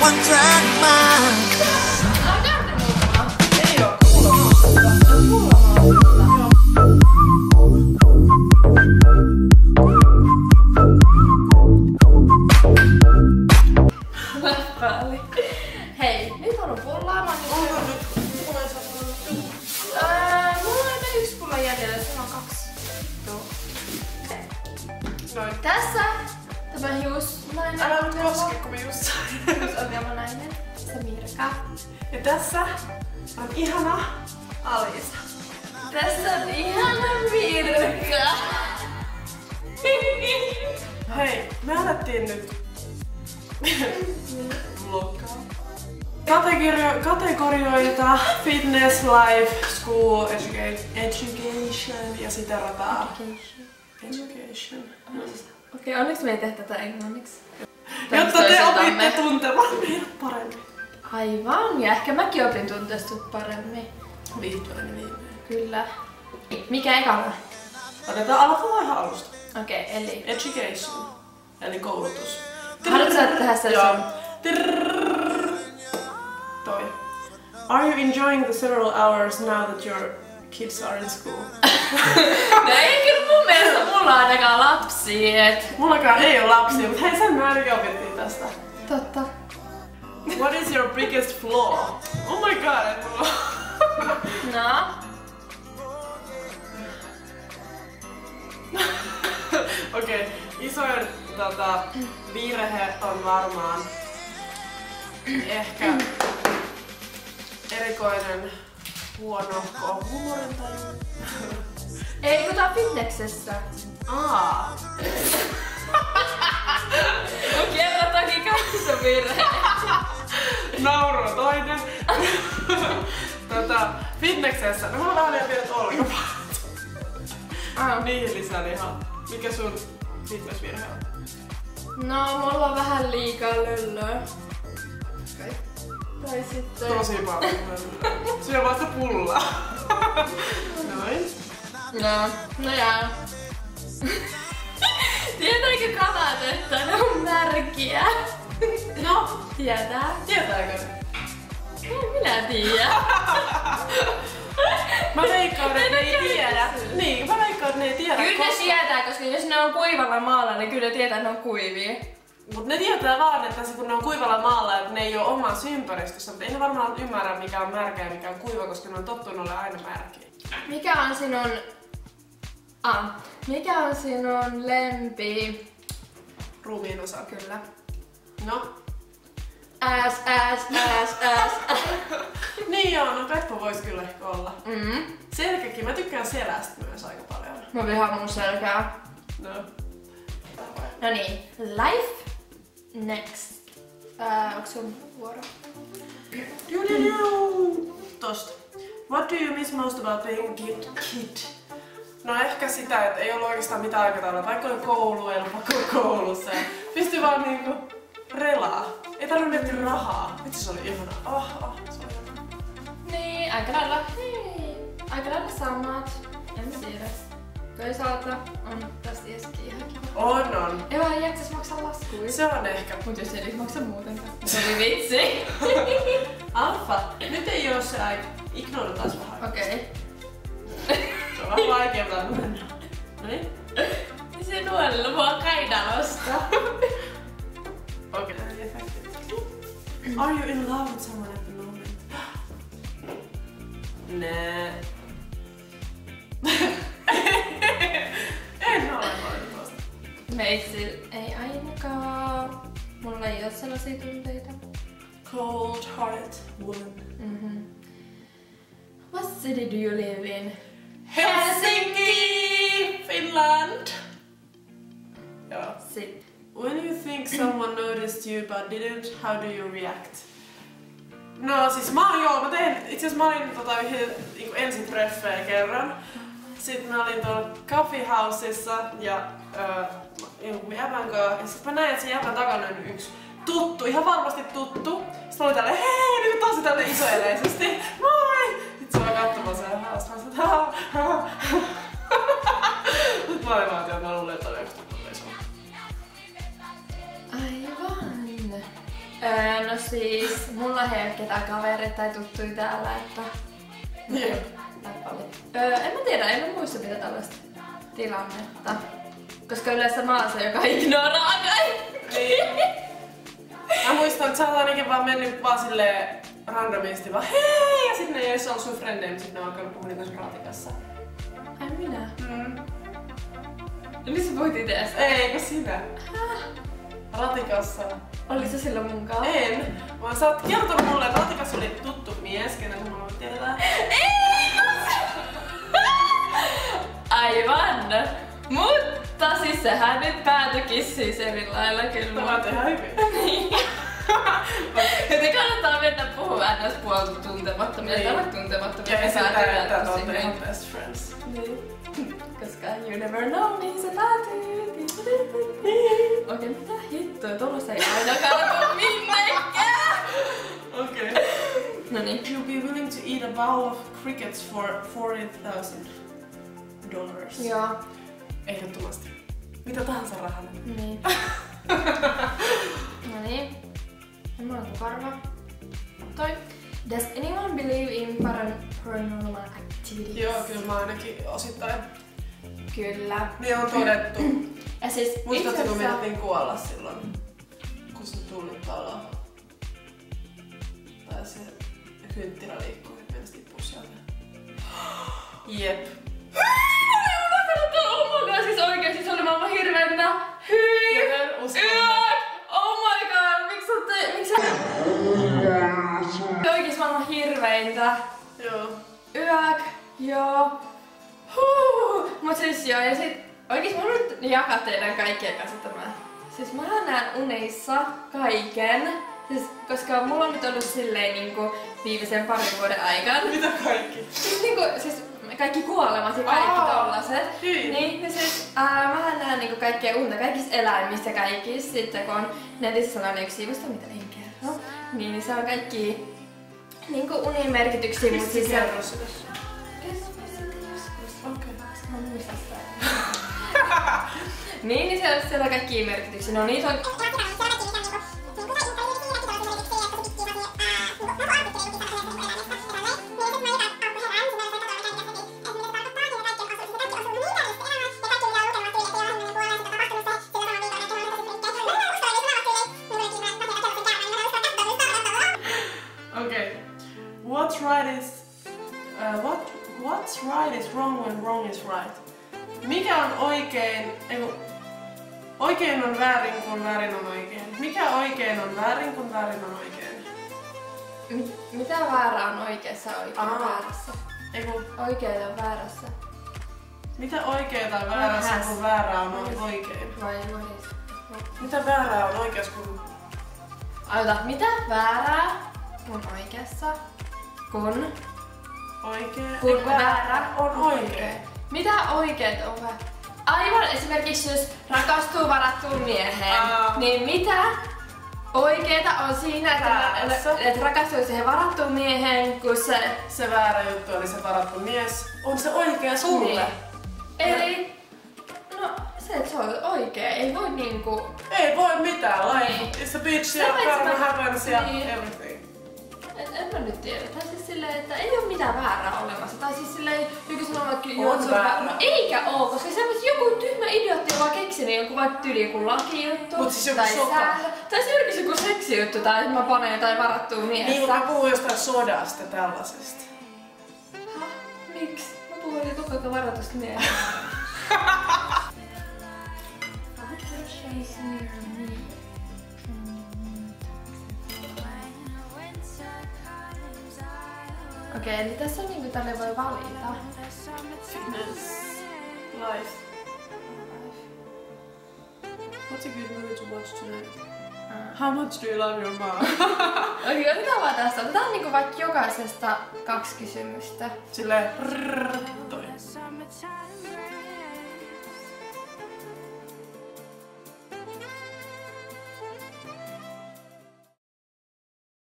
one track mind. Ei oo kuulomaa. Hei, nyt on pullaamaan. Onko nyt? Mulla ei saa Mulla on aina 1 pulla jäljellä, sulla on 2. Joo. noin. Tässä tämä hiusnainen. Älä nyt koske, kun me just sain. Hiusongelmanainen. Se Mirka. Ja tässä on ihana Alisa. Tässä on ihana Mirka. Hei, me alettiin nyt vloggaa. Kategorioita fitness, life, school, education ja sitä rataa. Education. Okei, onneksi me ei tehdä tätä englanniksi. Jotta te opitte tuntemaan meidät paremmin. Aivan, ja ehkä mäkin opin tuntea sut paremmin. Vihdoin viimein. Kyllä. Mikä ekana? Aloitetaan ihan alusta. Okei, eli... Education. Eli koulutus. Haluatko sä tehdä sen Joo. sun? Toi. Are you enjoying the several hours now that your kids are in school? No ei kyllä mun mielestä mulla on ainakaan lapsia, et... Mullakaan ei ole lapsia, mutta hei sen me ainakin opittiin tästä. Totta. What is your biggest flaw? Oh my god, No? Okei, isoin virhe on varmaan ehkä erikoinen huonohko humorintaju. Ei, kun tää on fitneksessä. Kerro toki kaikki sun virhe. Nauru toinen. Fitneksessä, no mulla on vähän liian pienet olkapäät. Niihin lisää lihaa. Mikä sun fitnessvirhe on? No, mulla on vähän liikaa löllöä. Okay. Tai sitten... Tosi paljon löllöä. Syö vasta pullaa. Noin. No jaa. Tietääkö kalat, että ne on märkiä? No, Tietää. tietääkö? En minä tiedä. Mä veikkaan, että ne ei tiedä. Niin, mä veikkaan, että ne ei tiedä. Kyllä ne tietää, koska jos ne on kuivalla maalla, niin kyllä ne tietää, että ne on kuivia. Mut ne tietää vaan, että kun ne on kuivalla maalla, että ne ei oo omassa ympäristössä. Mutta ei ne varmaan ymmärrä, mikä on märkä ja mikä on kuiva, koska ne on tottunut olemaan aina märkiä. Mikä on sinun... Mikä on sinun lempi... Ruumiin osa. Kyllä. No. Ass. Niin joo, no Peppo vois kyllä ehkä olla. Mm. Selkäkin, mä tykkään selästä myös aika paljon. Mä vihaan mun selkää. No. No niin, life next. Onks sun vuoro? Tosta. What do you miss most about being a kid? No ehkä sitä, että ei ollut oikeastaan mitään aikataulua. Vaikka oli koulu, ei ollut pakko koulussa. Ja pystyi vaan niinku relaa. Ei tarvinnut miettiä rahaa. Vitsi se oli ihanaa. Se oli ihanaa. Niin, aika lailla samat. En mä tiedä. Toisaalta on tästä ieskin ihan kiva. On. Ei vaan jaksas maksaa laskuja. Se on ehkä. Mut jos ei maksa muutenkaan. Se oli vitsi. Alfa. Nyt ei oo se aika. Ignorataan vähän. Okei. Se on vähän vaikeaa mennä. Noniin. Se nuolella mua kainalosta. Okei. Are you in love with someone at the moment? Nää. En ole valitettavasti. Meitsil ei ainakaan. Mulla ei oo sellaisia tunteita. Cold-hearted woman. What city do you live in? Helsinki! Finland! Joo. Sit. When you think someone noticed you but didn't, how do you react? No siis mä tein, itse asiassa mä olin ensin treffejä kerran. Sitten mä olin tuolla coffee houseissa ja jonkun jäbän kanssa. Ja sit mä näin, että sen jäbän takana on yksi tuttu, ihan varmasti tuttu. Sitten mä olin tälleen, hei, niin tosi tälleen isoeleisesti. Moi! Sitten se vaan katsomaan sen hausta. Mä sanoin, Nyt mä olin vaan, että mä luulen, että oli yksi tuttu. Aivan. No siis mulla ei ole ketään kavereita tai tuttuja täällä, että... Jep. En mä tiedä, en mä muista mitä tällaista tilannetta. Koska yleensä mä oon se, joka ignoraa kaikki. Mä muistan, että sä oot ainakin vaan mennyt vaan silleen randomisti vaan hei! Ja sit ne ei edes ollut sun frendejä, mutta sit ne on alkanut puhua niinku sun ratikassa. Ai minä? Mm. Eli sä voit ite sitä? Eikö sinä? Ratikassa. Oli se silloin mun kanssa? En. Vaan sä oot kertonut mulle, että ratikassa oli tuttu mies, kenen sä mulla tiedetään. Aivan! Mutta siis sehän nyt päätyikin siis eri lailla kyllä. Tämä on ihan hyvin. Joten kannattaa mennä puhua ns. Puolta tuntemattomia. Niin. Täällä tuntemattomia. Ja esittää, että te ootte ihan siihen. best friends. Niin. Koska you never know, niin se päätyy. Okei, mitä hittoa? Tuollaista ei ainakaan tuu minnekään. Okei. Noniin. You'll be willing to eat a bowl of crickets for $40,000. Joo. Ehdottomasti. Mitä tahansa rahalla. Niin. Noniin. Mulla on karva. Toi. Does anyone believe in paranormal activities? Joo, kyllä mä ainakin osittain. Kyllä. Niin on todettu. Ja siis Muistatko, kun itse asiassa- menettiin kuolla silloin, kun se tunnit alas? Tai se kynttilä liikkuu, että meidän tippuu sieltä. Jep. Oh my god, siis oikeesti se oli maailman hirveintä. Hyi! Joten uskon. Oh my god, miksi sä... Oikeesti maailman hirveintä. Joo. Yök, joo. Mut siis joo, ja sit oikeesti mä haluan nyt jakaa teidän kaikkien kanssa tämän. Siis mä näen unissa kaiken. Siis, koska mulla on nyt ollut silleen niinku viimeisen parin vuoden aikana. Mitä kaikki? Siis kaikki kuolemat ja kaikki tollaset. Hyi. Niin siis mä näen niinku kaikkea unta kaikissa eläimissä ja kaikissa. Sitten kun on netissä sellainen yksi sivusto, mitä en kerro. Niin se on kaikki niinku unin merkityksiä. Mistä siis kerro sitä? Okei. Mä muistan sitä. niin siellä on kaikkia merkityksiä. No niitä on... Okay. What's right is wrong when wrong is right? Mikä on oikein, oikein on väärin kun väärin on oikein? Mikä oikein on väärin kun väärin on oikein? Mitä väärää on oikeassa ja oikein väärässä? Oikein on väärässä. Mitä oikeeta on väärässä kun väärää on oikein? Vai Mitä väärää on oikeassa kun... Ota, mitä väärää on oikeassa kun Oikein. kun väärä on oikein. Mitä oikeet on väärä? Aivan, esimerkiksi jos rakastuu varattuun mieheen, niin mitä oikeeta on siinä, että rakastuu siihen varattuun mieheen, kun se väärä juttu oli se varattu mies. On se oikea sulle? Niin. Eli no se, että se on oikea, ei voi niinku... Ei voi mitään, life is a bitch ja karma happens ja niin. everything. En mä nyt tiedä. Tai siis silleen, että ei oo mitään väärää olemassa. Tai siis silleen, joku sanoo vaikka On väärä. Eikä oo, koska se joku tyhmä idiootti on vaan keksinyt joku vaikka tyyli joku lakijuttu. Mut siis joku tai sota. Tai esimerkiksi joku seksijuttu tai että mä panen jotain varattua miestä. Niin, mutta mä puhun jostain sodasta tällaisesta. Miksi? Mä puhun koko ajan varatusta miestä. Okei, eli tässä on niinku tälle voi valita. Fitness. Life. What's a good movie to watch tonight? How much do you love your mom? Okei, otetaan vaan tästä. Otetaan niinku vaikka jokaisesta 2 kysymystä. Silleen toi.